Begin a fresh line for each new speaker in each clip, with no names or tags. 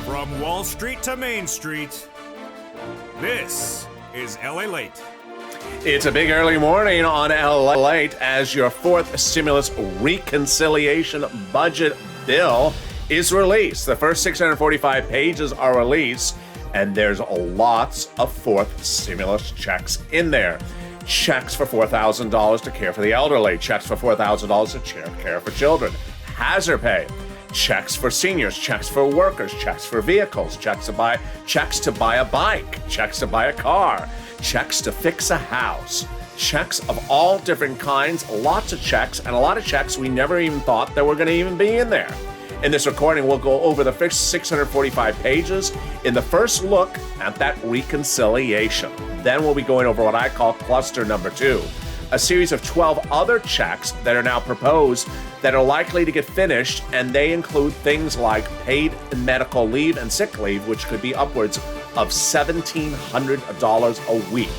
From Wall Street to Main Street, this is LALATE.
It's a big early morning on LALATE as your fourth stimulus reconciliation budget bill is released. The first 645 pages are released, and there's lots of fourth stimulus checks in there. Checks for $4,000 to care for the elderly, checks for $4,000 to care for children, hazard pay, checks for seniors, checks for workers, checks for vehicles, checks to buy a bike, checks to buy a car, checks to fix a house, checks of all different kinds, lots of checks, and a lot of checks we never even thought that were going to even be in there. In this recording, we'll go over the first 645 pages in the first look at that reconciliation. Then we'll be going over what I call cluster number 2, a series of 12 other checks that are now proposed that are likely to get finished, and they include things like paid medical leave and sick leave, which could be upwards of $1,700 a week.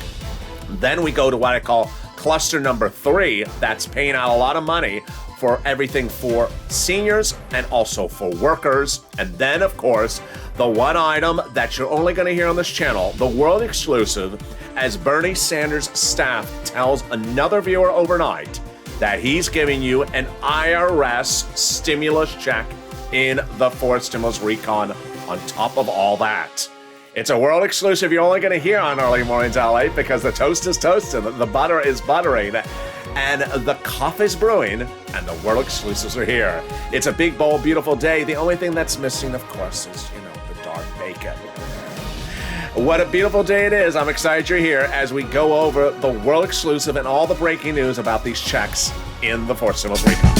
Then we go to what I call cluster number 3, that's paying out a lot of money for everything for seniors and also for workers. And then, of course, the one item that you're only going to hear on this channel, the world exclusive, as Bernie Sanders' staff tells another viewer overnight that he's giving you an IRS stimulus check in the fourth stimulus recon on top of all that. It's a world exclusive you're only going to hear on Early Mornings LA because the toast is toasting, the butter is buttering, and the coffee is brewing, and the world exclusives are here. It's a big, bold, beautiful day. The only thing that's missing, of course, is, the dark bacon. What a beautiful day it is. I'm excited you're here as we go over the world exclusive and all the breaking news about these checks in the fourth stimulus recon.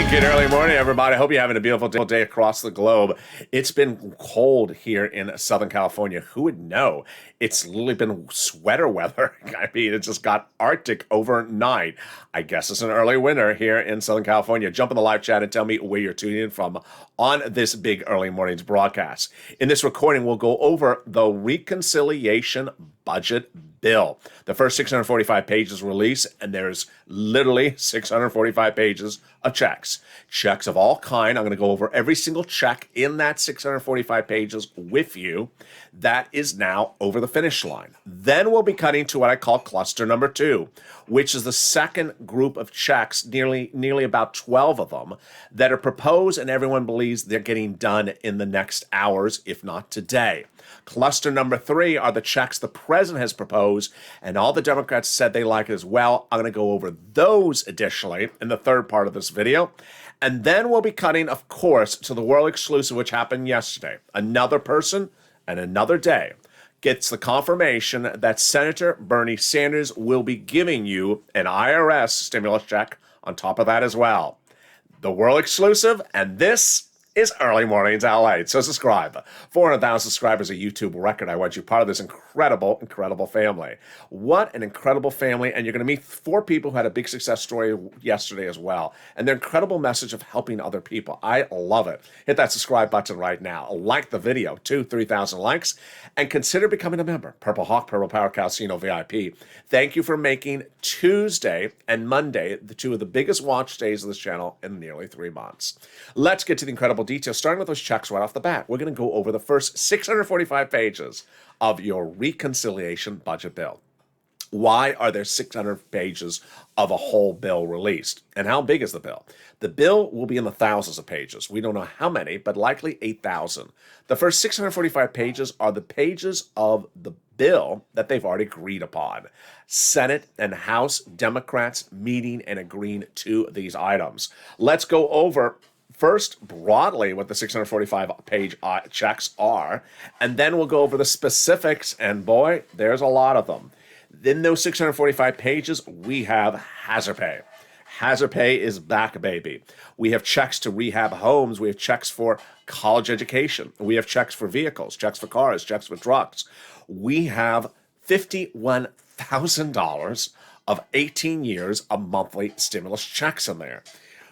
Good early morning, everybody. I hope you're having a beautiful day across the globe. It's been cold here in Southern California. Who would know? It's literally been sweater weather. I mean, it just got Arctic overnight. I guess it's an early winter here in Southern California. Jump in the live chat and tell me where you're tuning in from on this big early morning's broadcast. In this recording, we'll go over the reconciliation budget bill. The first 645 pages released, and there's literally 645 pages of checks. Checks of all kind. I'm going to go over every single check in that 645 pages with you that is now over the finish line. Then we'll be cutting to what I call cluster number 2, which is the second group of checks, nearly about 12 of them, that are proposed, and everyone believes they're getting done in the next hours, if not today. Cluster number 3 are the checks the president has proposed, and all the Democrats said they like it as well. I'm going to go over those additionally in the third part of this video. And then we'll be cutting, of course, to the world exclusive, which happened yesterday. Another person and another day gets the confirmation that Senator Bernie Sanders will be giving you an IRS stimulus check on top of that as well. The world exclusive, and this is Early Mornings LA. So subscribe. 400,000 subscribers, a YouTube record. I want you part of this incredible, incredible family. What an incredible family. And you're going to meet 4 people who had a big success story yesterday as well. And their incredible message of helping other people. I love it. Hit that subscribe button right now. Like the video, 3,000 likes. And consider becoming a member. Purple Hawk, Purple Power Casino VIP. Thank you for making Tuesday and Monday the 2 of the biggest watch days of this channel in nearly 3 months. Let's get to the incredible details, starting with those checks right off the bat. We're going to go over the first 645 pages of your reconciliation budget bill. Why are there 600 pages of a whole bill released? And how big is the bill? The bill will be in the thousands of pages. We don't know how many, but likely 8,000. The first 645 pages are the pages of the bill that they've already agreed upon. Senate and House Democrats meeting and agreeing to these items. Let's go over first, broadly, what the 645-page checks are, and then we'll go over the specifics, and boy, there's a lot of them. In those 645 pages, we have hazard pay. Hazard pay is back, baby. We have checks to rehab homes. We have checks for college education. We have checks for vehicles, checks for cars, checks for trucks. We have $4,000 of 18 years of monthly stimulus checks in there.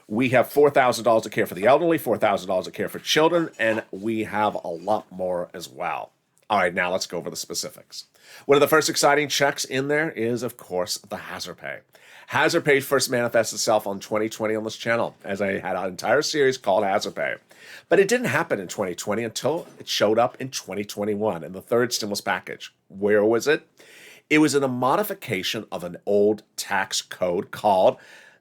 We have $4,000 to care for the elderly, $4,000 to care for children, and we have a lot more as well. All right, now let's go over the specifics. One of the first exciting checks in there is, of course, the hazard pay. Hazard pay first manifests itself on 2020 on this channel, as I had an entire series called Hazard Pay. But it didn't happen in 2020 until it showed up in 2021 in the third stimulus package. Where was it? It was in a modification of an old tax code called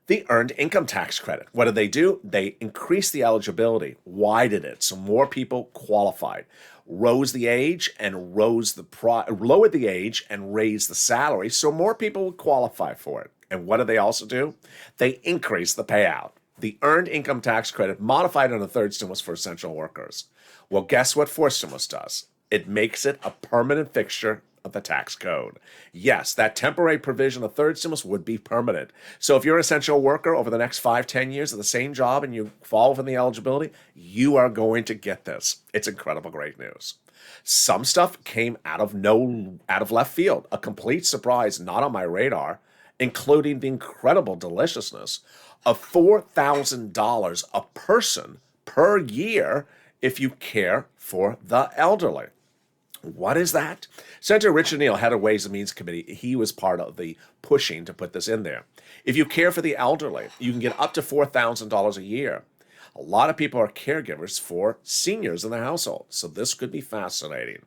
the Earned Income Tax Credit. What did they do? They increased the eligibility, widened it, so more people qualified, rose the age and lowered the age and raised the salary, so more people would qualify for it. And what did they also do? They increased the payout. The Earned Income Tax Credit modified on the third stimulus for essential workers. Well, guess what fourth stimulus does? It makes it a permanent fixture of the tax code. Yes, that temporary provision of third stimulus would be permanent. So if you're an essential worker over the next 5-10 years at the same job and you fall within the eligibility, you are going to get this. It's incredible, great news. Some stuff came out of left field, a complete surprise, not on my radar, including the incredible deliciousness of $4,000 a person per year if you care for the elderly. What is that? Senator Richard Neal, head of Ways and Means Committee, he was part of the pushing to put this in there. If you care for the elderly, you can get up to $4,000 a year. A lot of people are caregivers for seniors in their household, so this could be fascinating.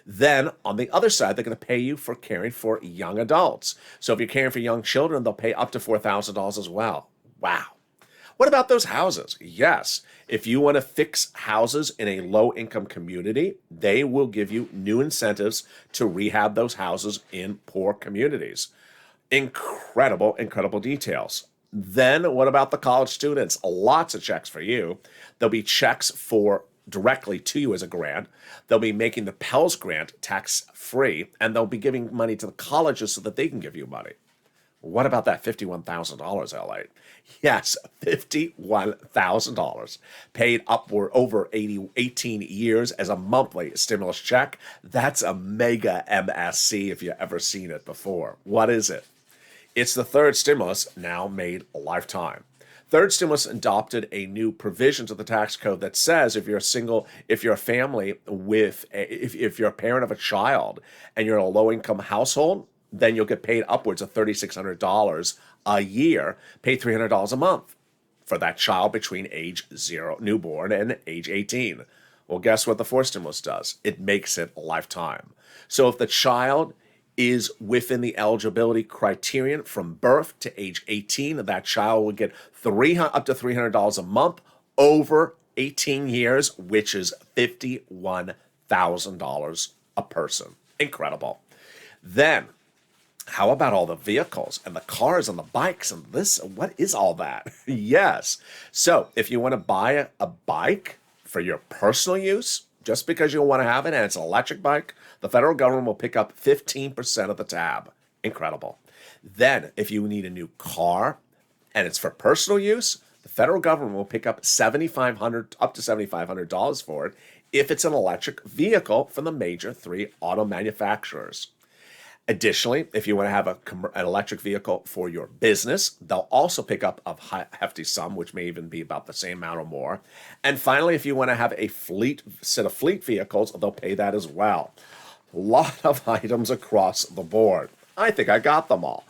Then, on the other side, they're going to pay you for caring for young adults. So if you're caring for young children, they'll pay up to $4,000 as well. Wow. What about those houses? Yes, if you want to fix houses in a low-income community, they will give you new incentives to rehab those houses in poor communities. Incredible, incredible details. Then what about the college students? Lots of checks for you. There'll be checks for directly to you as a grant. They'll be making the Pell's grant tax-free, and they'll be giving money to the colleges so that they can give you money. What about that $51,000, LA? Yes, $51,000 paid upward over 18 years as a monthly stimulus check. That's a mega MSC if you've ever seen it before. What is it? It's the third stimulus now made a lifetime. Third stimulus adopted a new provision to the tax code that says if you're a family with, if you're a parent of a child and you're in a low-income household, then you'll get paid upwards of $3,600 a year, pay $300 a month for that child between age 0, newborn, and age 18. Well, guess what the fourth stimulus does? It makes it a lifetime. So if the child is within the eligibility criterion from birth to age 18, that child will get up to $300 a month over 18 years, which is $51,000 a person. Incredible. Then, how about all the vehicles and the cars and the bikes and this? What is all that? Yes. So if you want to buy a bike for your personal use, just because you want to have it and it's an electric bike, the federal government will pick up 15% of the tab. Incredible. Then if you need a new car and it's for personal use, the federal government will pick up up to $7,500 for it if it's an electric vehicle from the major 3 auto manufacturers. Additionally, if you want to have an electric vehicle for your business, they'll also pick up a hefty sum, which may even be about the same amount or more. And finally, if you want to have a set of fleet vehicles, they'll pay that as well. A lot of items across the board. I think I got them all.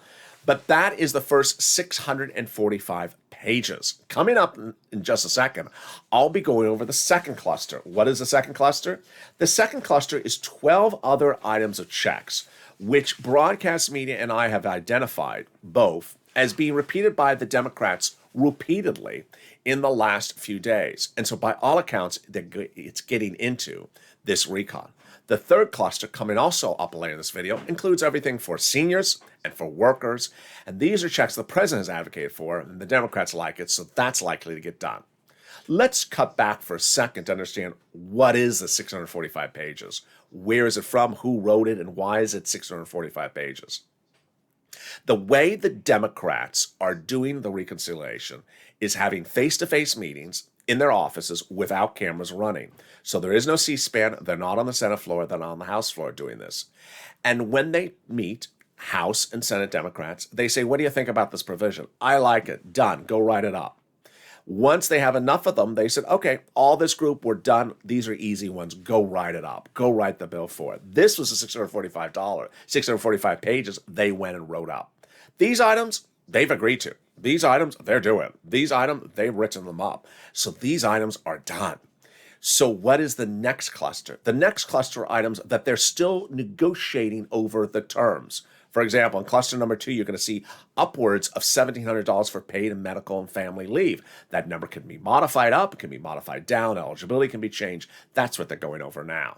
But that is the first 645 pages. Coming up in just a second, I'll be going over the second cluster. What is the second cluster? The second cluster is 12 other items of checks, which broadcast media and I have identified both as being repeated by the Democrats repeatedly in the last few days. And so by all accounts, it's getting into this recon. The third cluster, coming also up later in this video, includes everything for seniors and for workers. And these are checks the president has advocated for, and the Democrats like it, so that's likely to get done. Let's cut back for a second to understand what is the 645 pages. Where is it from? Who wrote it? And why is it 645 pages? The way the Democrats are doing the reconciliation is having face-to-face meetings in their offices without cameras running. So there is no C-SPAN. They're not on the Senate floor. They're not on the House floor doing this. And when they meet, House and Senate Democrats. They say, what do you think about this provision? I like it. Done. Go write it up. Once they have enough of them, they said, okay, all this group, we're done. These are easy ones. Go write it up. Go write the bill for it. This was a $645 pages they went and wrote up. These items, they've agreed to. These items, they're doing. These items, they've written them up. So these items are done. So what is the next cluster? The next cluster are items that they're still negotiating over the terms. For example, in cluster number 2, you're going to see upwards of $1,700 for paid and medical and family leave. That number can be modified up, it can be modified down, eligibility can be changed. That's what they're going over now.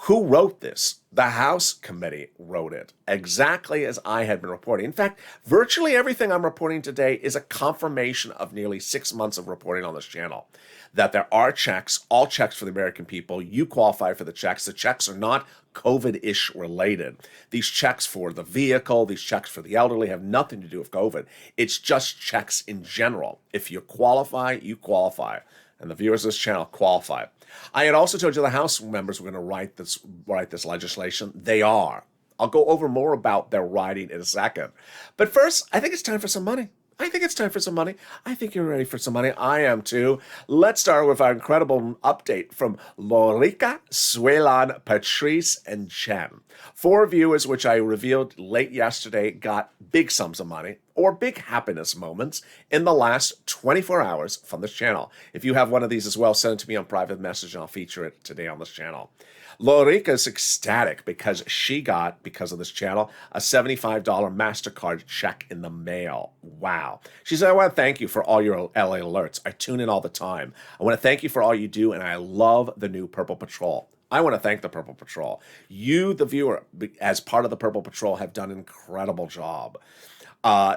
Who wrote this? The House committee wrote it, exactly as I had been reporting. In fact, virtually everything I'm reporting today is a confirmation of nearly 6 months of reporting on this channel. That there are checks, all checks for the American people. You qualify for the checks. The checks are not COVID-ish related. These checks for the vehicle, these checks for the elderly have nothing to do with COVID. It's just checks in general. If you qualify, you qualify. And the viewers of this channel qualify. I had also told you the House members were going to write this legislation. They are. I'll go over more about their writing in a second. But first, I think it's time for some money. I think it's time for some money. I think you're ready for some money. I am too. Let's start with our incredible update from Lorica, Suelan, Patrice, and Chen. 4 viewers, which I revealed late yesterday, got big sums of money or big happiness moments in the last 24 hours from this channel. If you have one of these as well, send it to me on private message and I'll feature it today on this channel. Lorica is ecstatic because she got, because of this channel, a $75 MasterCard check in the mail. Wow. She said, I want to thank you for all your LA alerts. I tune in all the time. I want to thank you for all you do, and I love the new Purple Patrol. I want to thank the Purple Patrol. You, the viewer, as part of the Purple Patrol, have done an incredible job.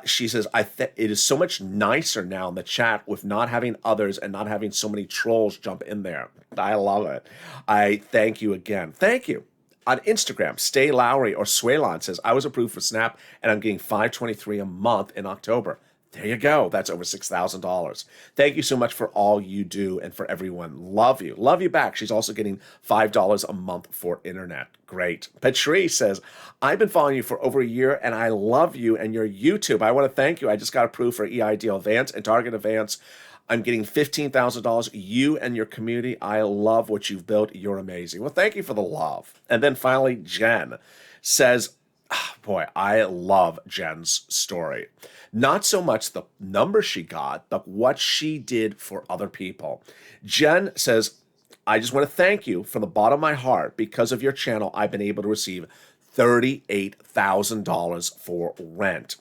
She says, it is so much nicer now in the chat with not having others and not having so many trolls jump in there. I love it. I thank you again. Thank you. On Instagram, Stay Lowry or Swaylon says, I was approved for Snap and I'm getting $523 a month in October. There you go. That's over $6,000. Thank you so much for all you do and for everyone. Love you. Love you back. She's also getting $5 a month for internet. Great. Patrice says, I've been following you for over a year and I love you and your YouTube. I want to thank you. I just got approved for EIDL Advance and Target Advance. I'm getting $15,000. You and your community, I love what you've built. You're amazing. Well, thank you for the love. And then finally, Jen says, boy, I love Jen's story. Not so much the number she got, but what she did for other people. Jen says, I just want to thank you from the bottom of my heart. Because of your channel, I've been able to receive $38,000 for rent.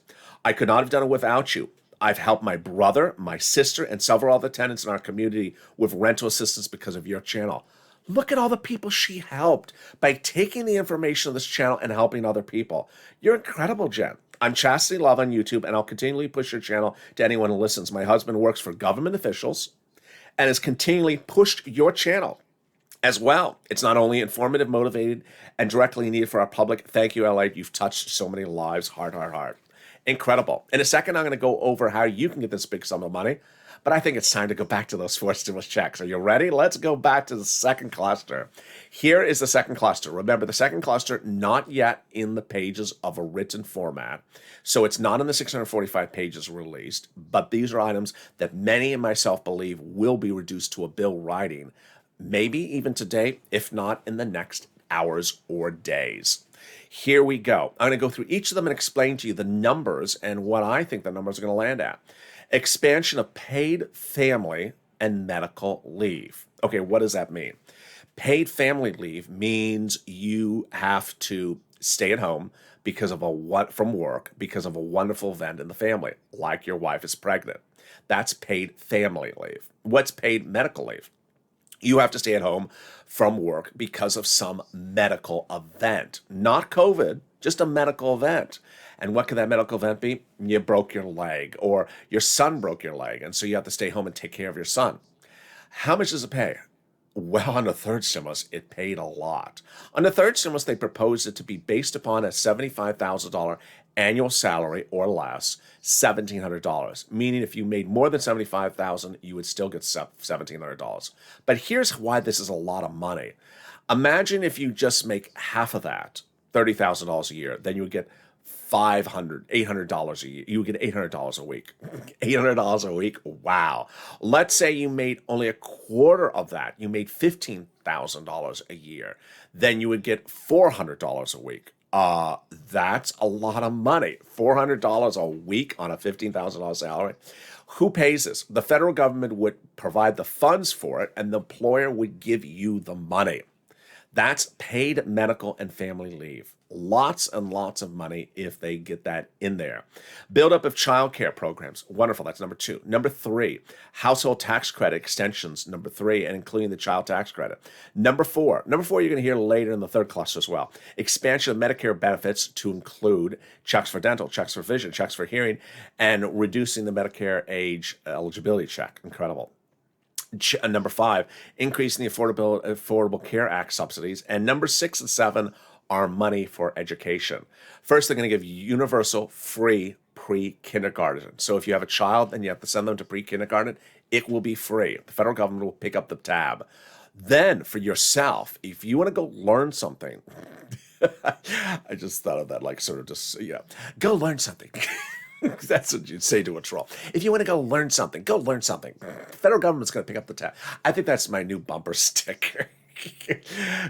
I could not have done it without you. I've helped my brother, my sister, and several other tenants in our community with rental assistance because of your channel. Look at all the people she helped by taking the information of this channel and helping other people. You're incredible, Jen. I'm Chastity Love on YouTube, and I'll continually push your channel to anyone who listens. My husband works for government officials and has continually pushed your channel as well. It's not only informative, motivated, and directly needed for our public. Thank you, LA. You've touched so many lives. Heart, heart, heart. Incredible. In a second, I'm going to go over how you can get this big sum of money. But I think it's time to go back to those 4 stimulus checks. Are you ready? Let's go back to the second cluster. Here is the second cluster. Remember, the second cluster, not yet in the pages of a written format. So it's not in the 645 pages released, but these are items that many and myself believe will be reduced to a bill writing, maybe even today, if not in the next hours or days. Here we go. I'm going to go through each of them and explain to you the numbers and what I think the numbers are going to land at. Expansion of paid family and medical leave. Okay, what does that mean? Paid family leave means you have to stay at home because of from work because of a wonderful event in the family, like your wife is pregnant. That's paid family leave. What's paid medical leave? You have to stay at home from work because of some medical event, not COVID, just a medical event. And what could that medical event be? You broke your leg or your son broke your leg. And so you have to stay home and take care of your son. How much does it pay? Well, on the third stimulus, it paid a lot. On the third stimulus, they proposed it to be based upon a $75,000 annual salary or less, $1,700. Meaning if you made more than $75,000, you would still get $1,700. But here's why this is a lot of money. Imagine if you just make half of that. $30,000 a year. Then you would get $800 a year. You would get $800 a week. $800 a week. Wow. Let's say you made only a quarter of that. You made $15,000 a year. Then you would get $400 a week. That's a lot of money. $400 a week on a $15,000 salary. Who pays this? The federal government would provide the funds for it, and the employer would give you the money. That's paid medical and family leave. Lots and lots of money if they get that in there. Buildup of child care programs. Wonderful. That's number 2. Number 3, household tax credit extensions. Number 3, and including the child tax credit. Number 4. Number 4 you're going to hear later in the third cluster as well. Expansion of Medicare benefits to include checks for dental, checks for vision, checks for hearing, and reducing the Medicare age eligibility check. Incredible. Number 5, increasing the Affordable Care Act subsidies. And number 6 and 7 are money for education. First, they're going to give you universal free pre-kindergarten. So if you have a child and you have to send them to pre-kindergarten, it will be free. The federal government will pick up the tab. Then for yourself, if you want to go learn something, I just thought of that, like sort of just, go learn something. That's what you'd say to a troll. If you want to go learn something, go learn something. The federal government's going to pick up the tab. I think that's my new bumper sticker.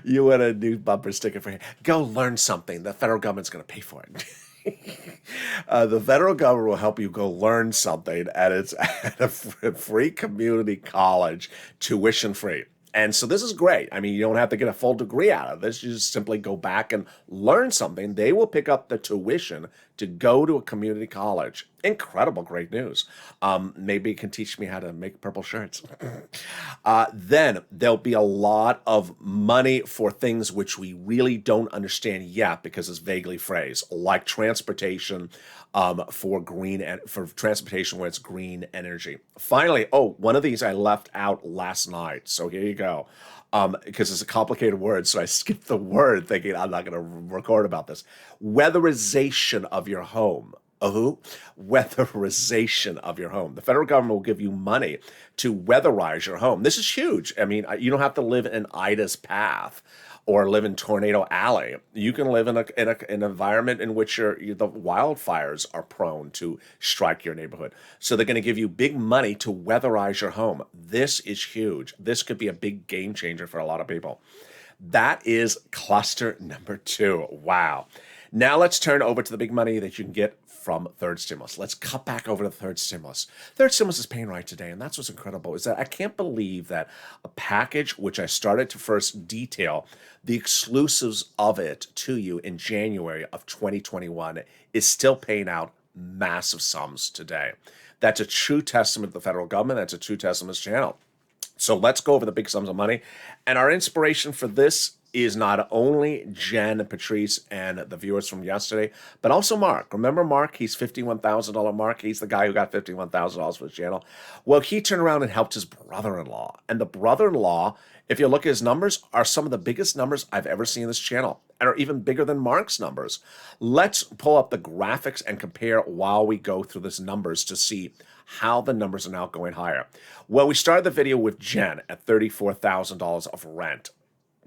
You want a new bumper sticker for here? Go learn something. The federal government's going to pay for it. The federal government will help you go learn something, and it's at a free community college, tuition free. And so this is great. I mean, you don't have to get a full degree out of this. You just simply go back and learn something. They will pick up the tuition to go to a community college. Incredible, great news. Maybe you can teach me how to make purple shirts. Then there'll be a lot of money for things which we really don't understand yet because it's vaguely phrased, like transportation, for transportation where it's green energy. Finally, one of these I left out last night, so here you go. Because it's a complicated word, so I skipped the word thinking I'm not going to record about this. Weatherization of your home. Weatherization of your home. The federal government will give you money to weatherize your home. This is huge. I mean, you don't have to live in Ida's path or live in Tornado Alley. You can live in an environment in which the wildfires are prone to strike your neighborhood. So they're going to give you big money to weatherize your home. This is huge. This could be a big game changer for a lot of people. That is cluster number 2. Wow. Now let's turn over to the big money that you can get from third stimulus. Let's cut back over to the third stimulus. Third stimulus is paying right today, and that's what's incredible, is that I can't believe that a package which I started to first detail the exclusives of it to you in January of 2021 is still paying out massive sums today. That's a true testament to the federal government. That's a true testament to this channel. So let's go over the big sums of money. And our inspiration for this is not only Jen, Patrice, and the viewers from yesterday, but also Mark. Remember Mark? He's $51,000 Mark. He's the guy who got $51,000 for his channel. Well, he turned around and helped his brother-in-law. And the brother-in-law, if you look at his numbers, are some of the biggest numbers I've ever seen in this channel, and are even bigger than Mark's numbers. Let's pull up the graphics and compare while we go through these numbers to see how the numbers are now going higher. Well, we started the video with Jen at $34,000 of rent.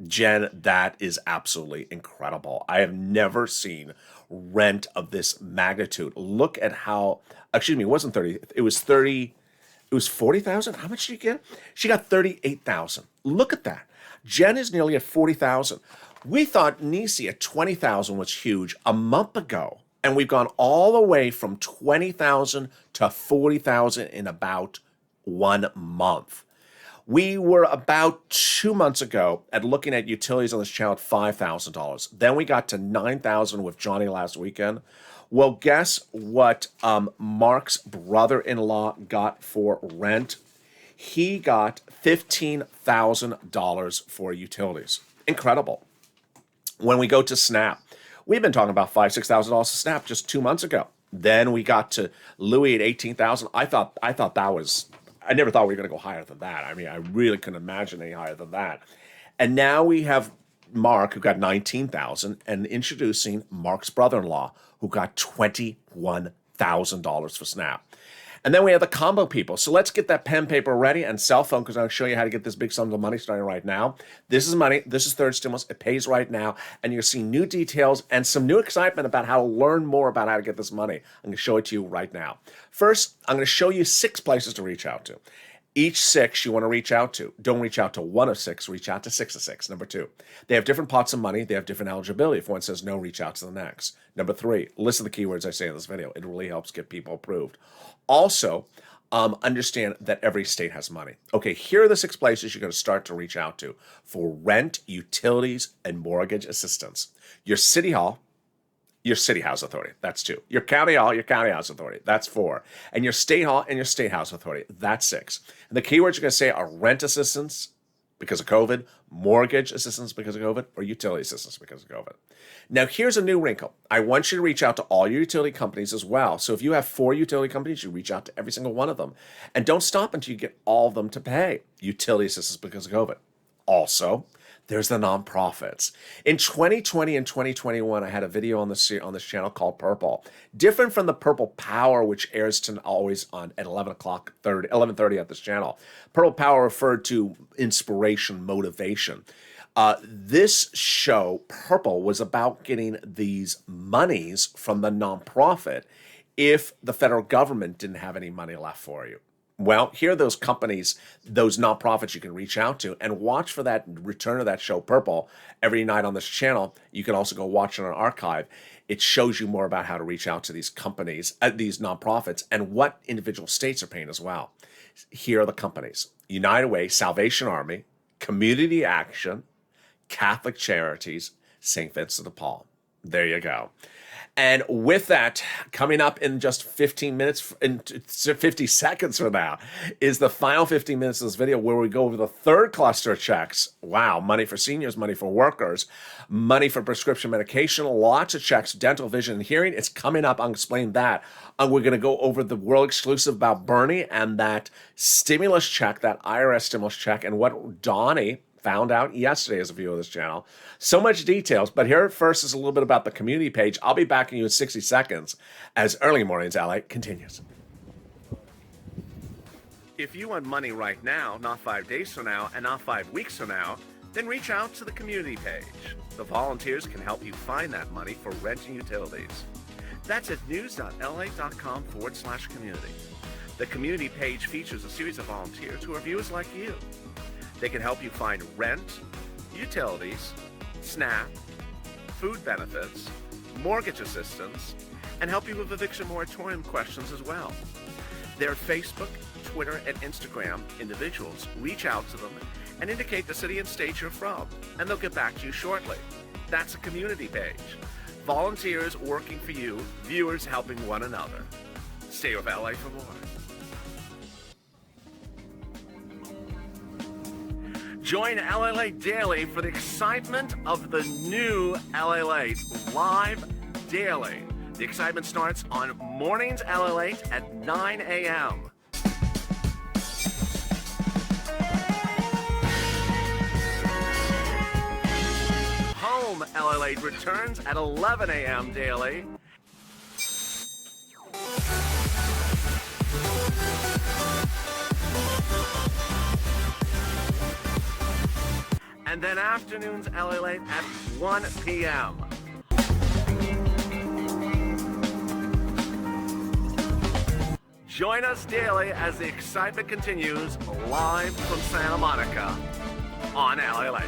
Jen, that is absolutely incredible. I have never seen rent of this magnitude. Look at how, excuse me, it wasn't 30, it was 30, it was 40,000. How much did she get? She got 38,000. Look at that. Jen is nearly at 40,000. We thought Nisi at 20,000 was huge a month ago, and we've gone all the way from 20,000 to 40,000 in about 1 month. We were about 2 months ago at looking at utilities on this channel at $5,000. Then we got to $9,000 with Johnny last weekend. Well, guess what Mark's brother-in-law got for rent? He got $15,000 for utilities. Incredible. When we go to Snap, we've been talking about $5,000, $6,000 to Snap just 2 months ago. Then we got to Louis at $18,000. I thought that was, I never thought we were going to go higher than that. I mean, I really couldn't imagine any higher than that. And now we have Mark, who got $19,000, and introducing Mark's brother-in-law, who got $21,000 for Snap. And then we have the combo people. So let's get that pen, paper ready and cell phone, because I'll show you how to get this big sums of money starting right now. This is money. This is third stimulus. It pays right now. And you're seeing new details and some new excitement about how to learn more about how to get this money. I'm going to show it to you right now. First, I'm going to show you 6 places to reach out to. Each 6 you want to reach out to. Don't reach out to 1 of 6, reach out to 6 of 6. Number 2, they have different pots of money. They have different eligibility. If one says no, reach out to the next. Number 3, listen to the keywords I say in this video. It really helps get people approved. Also, understand that every state has money. Okay, here are the 6 places you're going to start to reach out to for rent, utilities, and mortgage assistance. Your city hall, your city house authority, that's 2. Your county hall, your county house authority, that's 4. And your state hall and your state house authority, that's 6. And the keywords you're going to say are rent assistance because of COVID, mortgage assistance because of COVID, or utility assistance because of COVID. Now, here's a new wrinkle. I want you to reach out to all your utility companies as well. So if you have 4 utility companies, you reach out to every single one of them. And don't stop until you get all of them to pay utility assistance because of COVID. Also, there's the nonprofits. In 2020 and 2021, I had a video on this channel called Purple. Different from the Purple Power, which airs always on at 11:30 at this channel. Purple Power referred to inspiration, motivation. This show, Purple, was about getting these monies from the nonprofit if the federal government didn't have any money left for you. Well, here are those companies, those nonprofits you can reach out to, and watch for that return of that show, Purple, every night on this channel. You can also go watch it on archive. It shows you more about how to reach out to these companies, these nonprofits, and what individual states are paying as well. Here are the companies: United Way, Salvation Army, Community Action, Catholic Charities, St. Vincent de Paul. There you go. And with that, coming up in just 15 minutes, in 50 seconds from now, is the final 15 minutes of this video where we go over the third cluster of checks. Wow, money for seniors, money for workers, money for prescription medication, lots of checks, dental, vision, and hearing. It's coming up. I'll explain that. We're going to go over the world exclusive about Bernie and that stimulus check, that IRS stimulus check, and what Donnie found out yesterday as a viewer of this channel. So much details, but here first is a little bit about the community page. I'll be back in you in 60 seconds as Early Mornings LA continues. If you want money right now, not 5 days from now, and not 5 weeks from now, then reach out to the community page. The volunteers can help you find that money for rent and utilities. That's at news.la.com/community. The community page features a series of volunteers who are viewers like you. They can help you find rent, utilities, SNAP, food benefits, mortgage assistance, and help you with eviction moratorium questions as well. Their Facebook, Twitter, and Instagram individuals reach out to them and indicate the city and state you're from, and they'll get back to you shortly. That's a community page. Volunteers working for you, viewers helping one another. Stay with LA for more. Join LALATE Daily for the excitement of the new LALATE live daily. The excitement starts on Mornings LALATE at 9 a.m. Home LALATE returns at 11 a.m. daily. And then afternoons LALATE at 1 p.m. Join us daily as the excitement continues live from Santa Monica on LALATE.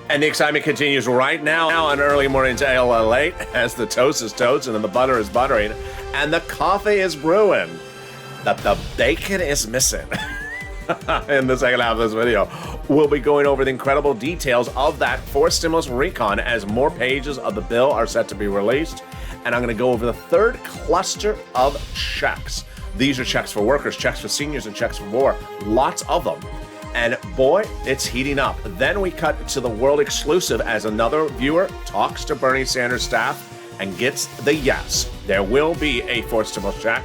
And the excitement continues right now on Early Mornings LALATE as the toast is toasting and the butter is buttering and the coffee is brewing. That the bacon is missing. In the second half of this video, we'll be going over the incredible details of that fourth stimulus recon as more pages of the bill are set to be released. And I'm going to go over the third cluster of checks. These are checks for workers, checks for seniors, and checks for more. Lots of them. And boy, it's heating up. Then we cut to the world exclusive as another viewer talks to Bernie Sanders' staff and gets the yes. There will be a fourth stimulus check.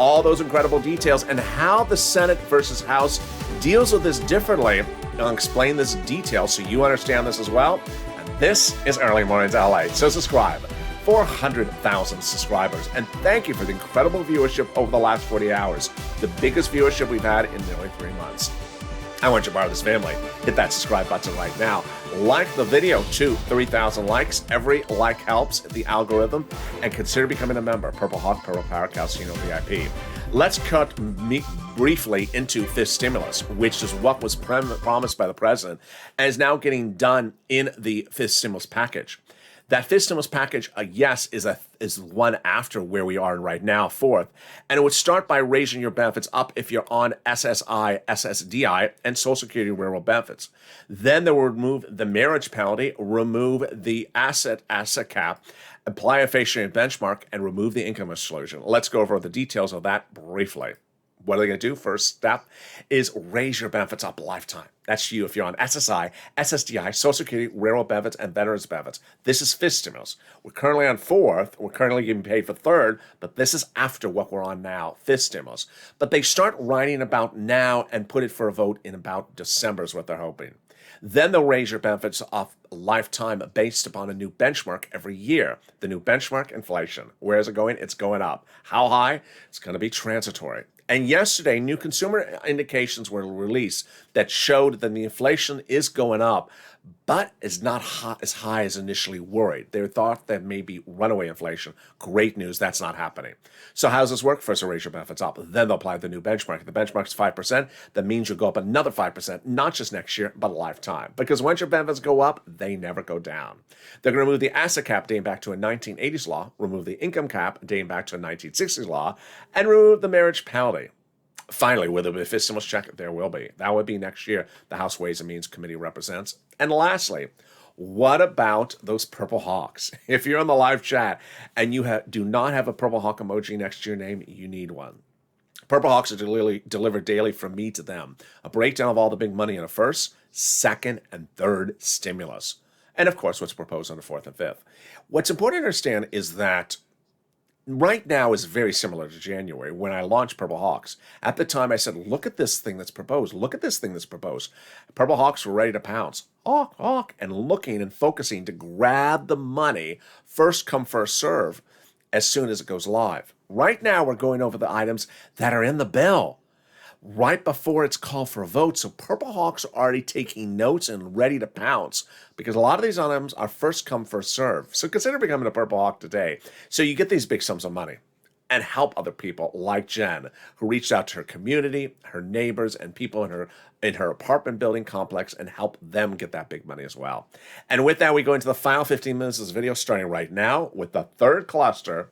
All those incredible details and how the Senate versus House deals with this differently. I'll explain this detail so you understand this as well. And this is Early Mornings LA. So subscribe 400,000 subscribers. And thank you for the incredible viewership over the last 40 hours. The biggest viewership we've had in nearly 3 months. I want you to part of this family. Hit that subscribe button right now. Like the video to 3,000 likes. Every like helps the algorithm. And consider becoming a member. Purple Hawk, Purple Power, Calcino VIP. Let's cut briefly into this stimulus, which is what was promised by the president and is now getting done in the fifth stimulus package. That fifth stimulus package, yes, is one after where we are right now, fourth. And it would start by raising your benefits up if you're on SSI, SSDI, and Social Security Railroad benefits. Then they will remove the marriage penalty, remove the asset cap, apply a inflationary benchmark, and remove the income exclusion. Let's go over the details of that briefly. What are they going to do? First step is raise your benefits up lifetime. That's you if you're on SSI, SSDI, Social Security, Railroad benefits, and Veterans benefits. This is fifth stimulus. We're currently on fourth. We're currently getting paid for third, but this is after what we're on now, fifth stimulus. But they start writing about now and put it for a vote in about December is what they're hoping. Then they'll raise your benefits off lifetime based upon a new benchmark every year. The new benchmark, inflation. Where is it going? It's going up. How high? It's going to be transitory. And yesterday, new consumer indications were released that showed that the inflation is going up, but is not as high as initially worried. They thought that maybe runaway inflation. Great news, that's not happening. So how does this work? First, they'll raise your benefits up. Then they'll apply the new benchmark. The benchmark is 5%. That means you'll go up another 5%, not just next year, but a lifetime. Because once your benefits go up, they never go down. They're going to remove the asset cap dating back to a 1980s law, remove the income cap dating back to a 1960s law, and remove the marriage penalty. Finally, will there be a fifth stimulus check? There will be. That would be next year. The House Ways and Means Committee represents. And lastly, what about those Purple Hawks? If you're on the live chat and you do not have a Purple Hawk emoji next to your name, you need one. Purple Hawks are delivered daily from me to them. A breakdown of all the big money in a first, second, and third stimulus. And of course, what's proposed on the fourth and fifth. What's important to understand is that right now is very similar to January when I launched Purple Hawks. At the time, I said, look at this thing that's proposed. Look at this thing that's proposed. Purple Hawks were ready to pounce. Hawk, hawk, and looking and focusing to grab the money, first come, first serve, as soon as it goes live. Right now, we're going over the items that are in the bill right before it's called for a vote. So Purple Hawks are already taking notes and ready to pounce because a lot of these items are first come, first serve. So consider becoming a Purple Hawk today. So you get these big sums of money and help other people like Jen, who reached out to her community, her neighbors, and people in her apartment building complex and help them get that big money as well. And with that, we go into the final 15 minutes of this video, starting right now with the third cluster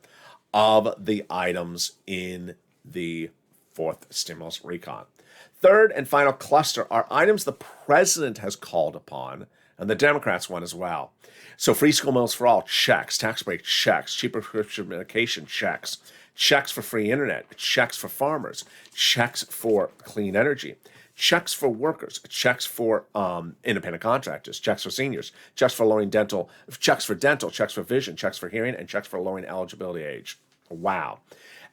of the items in the fourth stimulus recon. Third and final cluster are items the president has called upon, and the Democrats want as well. So free school meals for all, checks. Tax break, checks. Cheaper prescription medication, checks. Checks for free internet, checks for farmers, checks for clean energy, checks for workers, checks for independent contractors, checks for seniors, checks for lowering dental, checks for vision, checks for hearing, and checks for lowering eligibility age. Wow.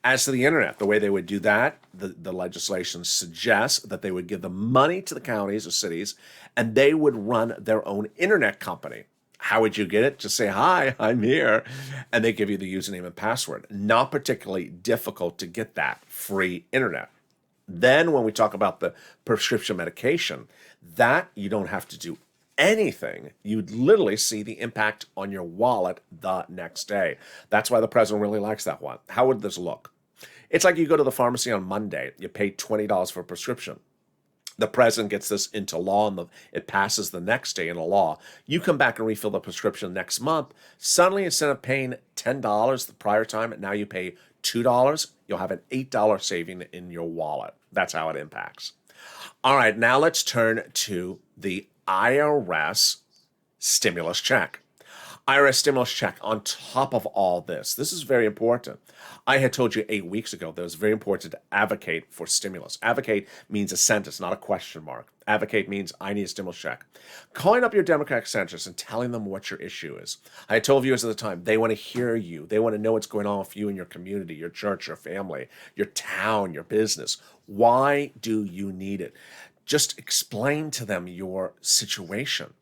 As to the internet, the way they would do that, the legislation suggests that they would give the money to the counties or cities, and they would run their own internet company. How would you get it? Just say, hi, I'm here, and they give you the username and password. Not particularly difficult to get that free internet. Then when we talk about the prescription medication, that you don't have to do anything. You'd literally see the impact on your wallet the next day. That's why the president really likes that one. How would this look? It's like you go to the pharmacy on Monday, you pay $20 for a prescription. The president gets this into law and it passes the next day in a law. You come back and refill the prescription next month. Suddenly, instead of paying $10 the prior time, now you pay $2. You'll have an $8 saving in your wallet. That's how it impacts. All right, now let's turn to the IRS stimulus check. IRS stimulus check on top of all this. This is very important. I had told you 8 weeks ago that it was very important to advocate for stimulus. Advocate means a sentence, not a question mark. Advocate means I need a stimulus check. Calling up your Democratic senators and telling them what your issue is. I had told viewers at the time, they want to hear you. They want to know what's going on with you and your community, your church, your family, your town, your business. Why do you need it? Just explain to them your situation.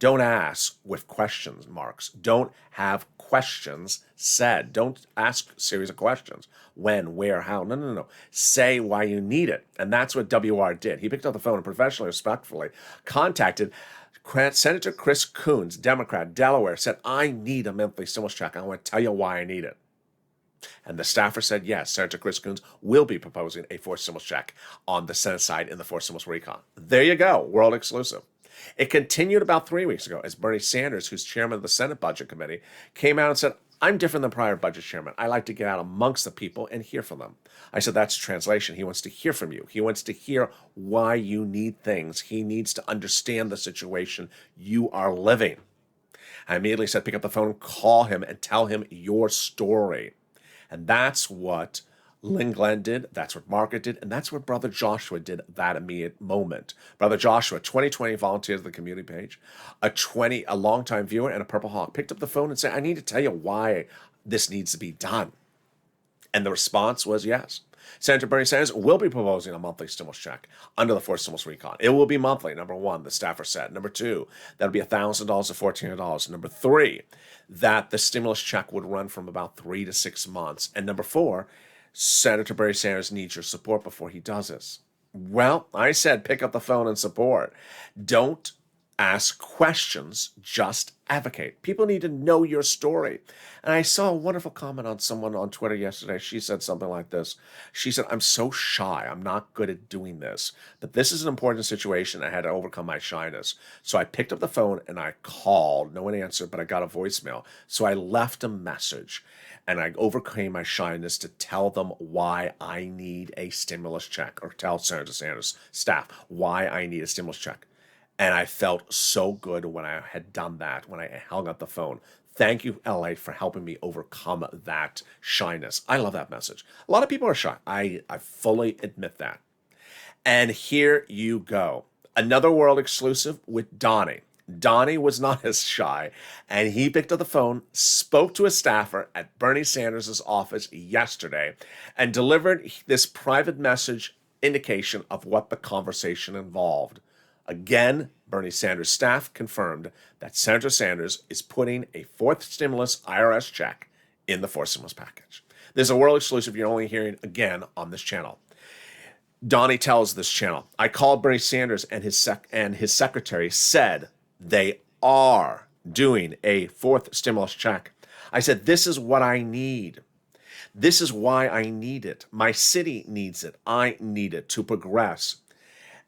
Don't ask with questions marks. Don't have questions said. Don't ask a series of questions. When, where, how. No. Say why you need it. And that's what WR did. He picked up the phone and professionally, respectfully contacted Senator Chris Coons, Democrat, Delaware, said, I need a monthly stimulus check. I want to tell you why I need it. And the staffer said, yes, Senator Chris Coons will be proposing a forced stimulus check on the Senate side in the forced stimulus recon. There you go, world exclusive. It continued about 3 weeks ago as Bernie Sanders, who's chairman of the Senate Budget Committee, came out and said, I'm different than prior budget chairman. I like to get out amongst the people and hear from them. I said, that's translation. He wants to hear from you. He wants to hear why you need things. He needs to understand the situation you are living. I immediately said, pick up the phone, call him, and tell him your story. And that's what Lynn Glenn did, that's what Margaret did, and that's what Brother Joshua did at that immediate moment. Brother Joshua, 2020 volunteer to the community page, a longtime viewer and a Purple Hawk, picked up the phone and said, I need to tell you why this needs to be done. And the response was yes. Senator Bernie Sanders will be proposing a monthly stimulus check under the forced stimulus recon. It will be monthly, number one, the staffer said. Number two, that'll be $1,000 to $1,400. Number three, that the stimulus check would run from about 3 to 6 months. And number four, Senator Bernie Sanders needs your support before he does this. Well, I said pick up the phone and support. Don't ask questions, just advocate. People need to know your story. And I saw a wonderful comment on someone on Twitter yesterday. She said something like this. She said, I'm so shy. I'm not good at doing this. But this is an important situation. I had to overcome my shyness. So I picked up the phone and I called. No one answered, but I got a voicemail. So I left a message. And I overcame my shyness to tell them why I need a stimulus check, or tell Senator Sanders' staff why I need a stimulus check. And I felt so good when I had done that, when I hung up the phone. Thank you, LA, for helping me overcome that shyness. I love that message. A lot of people are shy. I fully admit that. And here you go. Another world exclusive with Donnie. Donnie was not as shy, and he picked up the phone, spoke to a staffer at Bernie Sanders' office yesterday, and delivered this private message indication of what the conversation involved. Again, Bernie Sanders' staff confirmed that Senator Sanders is putting a fourth stimulus IRS check in the fourth stimulus package. There's a world exclusive you're only hearing again on this channel. Donnie tells this channel, I called Bernie Sanders and his secretary said they are doing a fourth stimulus check. I said, this is what I need. This is why I need it. My city needs it. I need it to progress.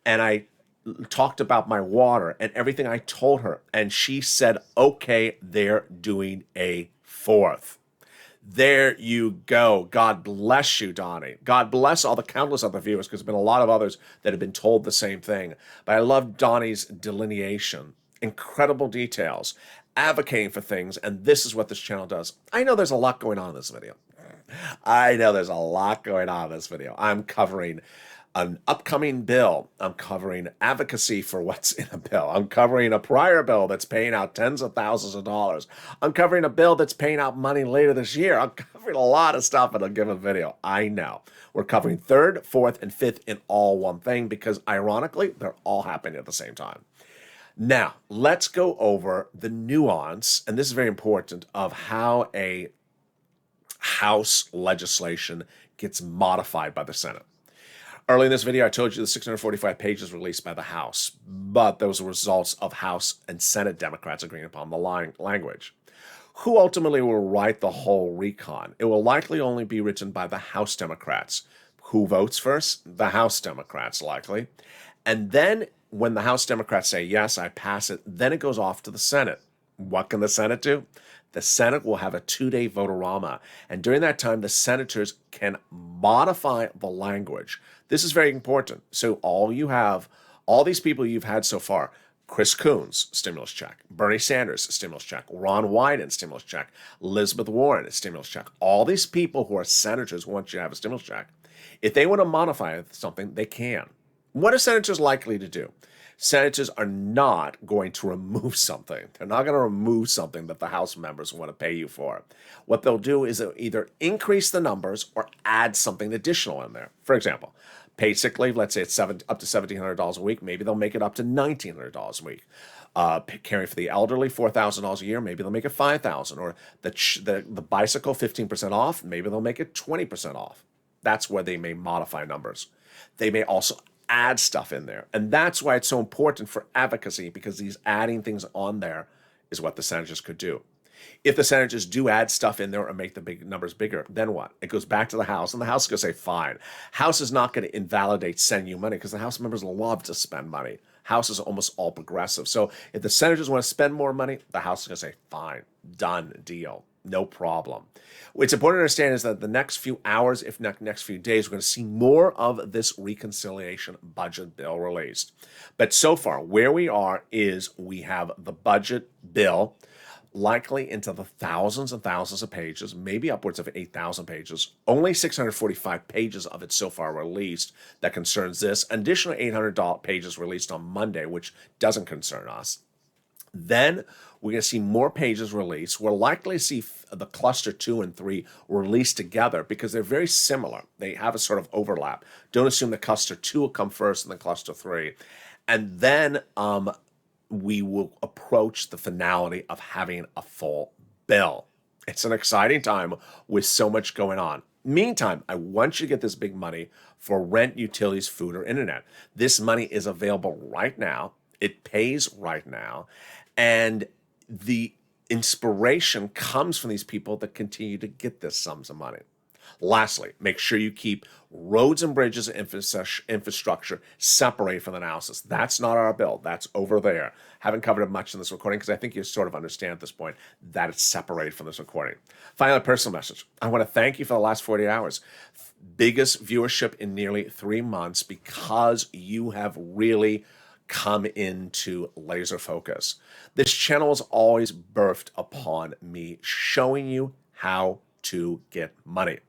And I talked about my water and everything I told her. And she said, okay, they're doing a fourth. There you go. God bless you, Donnie. God bless all the countless other viewers, because there's been a lot of others that have been told the same thing. But I love Donnie's delineation. Incredible details, advocating for things, and this is what this channel does. I know there's a lot going on in this video. I'm covering an upcoming bill. I'm covering advocacy for what's in a bill. I'm covering a prior bill that's paying out tens of thousands of dollars. I'm covering a bill that's paying out money later this year. I'm covering a lot of stuff in a given video. I know. We're covering third, fourth, and fifth in all one thing because, ironically, they're all happening at the same time. Now, let's go over the nuance, and this is very important, of how a House legislation gets modified by the Senate. Early in this video, I told you the 645 pages released by the House, but those are results of House and Senate Democrats agreeing upon the language. Who ultimately will write the whole recon? It will likely only be written by the House Democrats. Who votes first? The House Democrats, likely. And then when the House Democrats say, yes, I pass it, then it goes off to the Senate. What can the Senate do? The Senate will have a 2-day vote-a-rama, and during that time, the senators can modify the language. This is very important. So all these people you've had so far, Chris Coons, stimulus check, Bernie Sanders, stimulus check, Ron Wyden, stimulus check, Elizabeth Warren, stimulus check, all these people who are senators who want you to have a stimulus check, if they want to modify something, they can. What are senators likely to do? Senators are not going to remove something. They're not going to remove something that the House members want to pay you for. What they'll do is they'll either increase the numbers or add something additional in there. For example, paid sick leave, let's say it's up to $1,700 a week. Maybe they'll make it up to $1,900 a week. Caring for the elderly, $4,000 a year, maybe they'll make it $5,000. Or the bicycle, 15% off, maybe they'll make it 20% off. That's where they may modify numbers. They may also add stuff in there. And that's why it's so important for advocacy, because these adding things on there is what the senators could do. If the senators do add stuff in there or make the big numbers bigger, then what? It goes back to the House, and the House is going to say, fine. House is not going to invalidate send you money, because the House members love to spend money. House is almost all progressive. So if the senators want to spend more money, the House is going to say, fine, done deal, no problem. What's important to understand is that the next few hours, if not next few days, we're going to see more of this reconciliation budget bill released. But so far, where we are is we have the budget bill likely into the thousands and thousands of pages, maybe upwards of 8,000 pages. Only 645 pages of it so far released that concerns this. An additional 800 pages released on Monday, which doesn't concern us. Then we're going to see more pages released. We're likely to see the cluster 2 and 3 released together because they're very similar. They have a sort of overlap. Don't assume that cluster 2 will come first and then cluster 3. And then we will approach the finality of having a full bill. It's an exciting time with so much going on. Meantime, I want you to get this big money for rent, utilities, food, or internet. This money is available right now. It pays right now. And the inspiration comes from these people that continue to get this sums of money. Lastly, make sure you keep roads and bridges and infrastructure separated from the analysis. That's not our bill. That's over there. Haven't covered it much in this recording because I think you sort of understand at this point that it's separated from this recording. Finally, a personal message. I want to thank you for the last 48 hours. Biggest viewership in nearly 3 months because you have really come into laser focus. This channel is always birthed upon me showing you how to get money.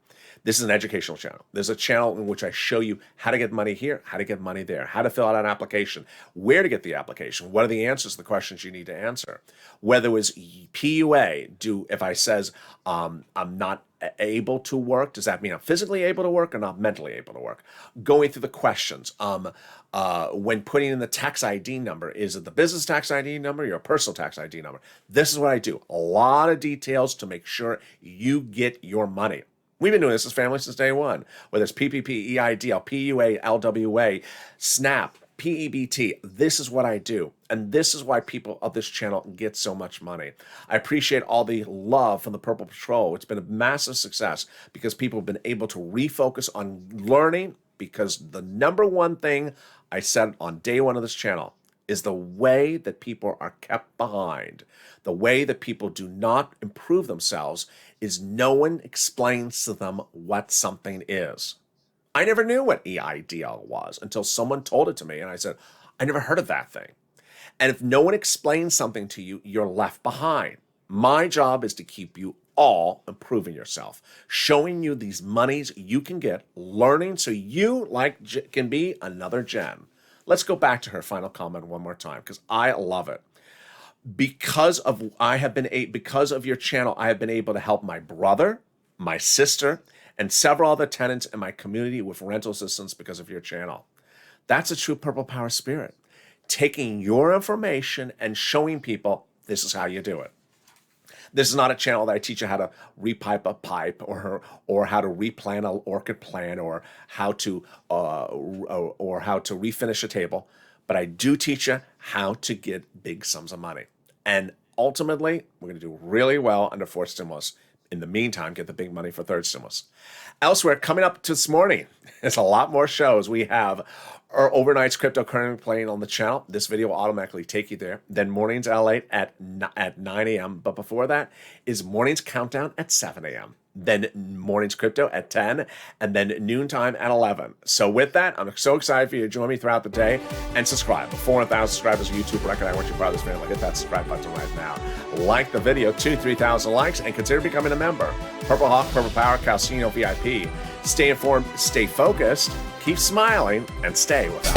This is an educational channel. There's a channel in which I show you how to get money here, how to get money there, how to fill out an application, where to get the application, what are the answers to the questions you need to answer. Whether it was PUA, if I says I'm not able to work, does that mean I'm physically able to work or not mentally able to work? Going through the questions, when putting in the tax ID number, is it the business tax ID number or your personal tax ID number? This is what I do. A lot of details to make sure you get your money. We've been doing this as family since day one, whether it's PPP, EIDL, PUA, LWA, SNAP, PEBT. This is what I do. And this is why people of this channel get so much money. I appreciate all the love from the Purple Patrol. It's been a massive success because people have been able to refocus on learning, because the number one thing I said on day one of this channel is the way that people are kept behind, the way that people do not improve themselves is no one explains to them what something is. I never knew what EIDL was until someone told it to me, and I said, I never heard of that thing. And if no one explains something to you, you're left behind. My job is to keep you all improving yourself, showing you these monies you can get, learning so you can be another Jen. Let's go back to her final comment one more time because I love it. Because of your channel, I have been able to help my brother, my sister, and several other tenants in my community with rental assistance because of your channel. That's a true Purple Power spirit. Taking your information and showing people this is how you do it. This is not a channel that I teach you how to repipe a pipe or how to replant an orchid plant or how to refinish a table, but I do teach you how to get big sums of money. And ultimately, we're going to do really well under fourth stimulus. In the meantime, get the big money for third stimulus. Elsewhere, coming up this morning, there's a lot more shows. We have our overnight's crypto currently playing on the channel. This video will automatically take you there. Then mornings LA at 9 a.m. But before that is mornings countdown at 7 a.m. Then morning's crypto at 10, and then noontime at 11. So with that, I'm so excited for you to join me throughout the day and subscribe. 400,000 subscribers on YouTube record. I want you to be part of this family. Hit that subscribe button right now. Like the video, 2,000-3,000 likes, and consider becoming a member. Purple Hawk, Purple Power, Calcino VIP. Stay informed, stay focused, keep smiling, and stay with our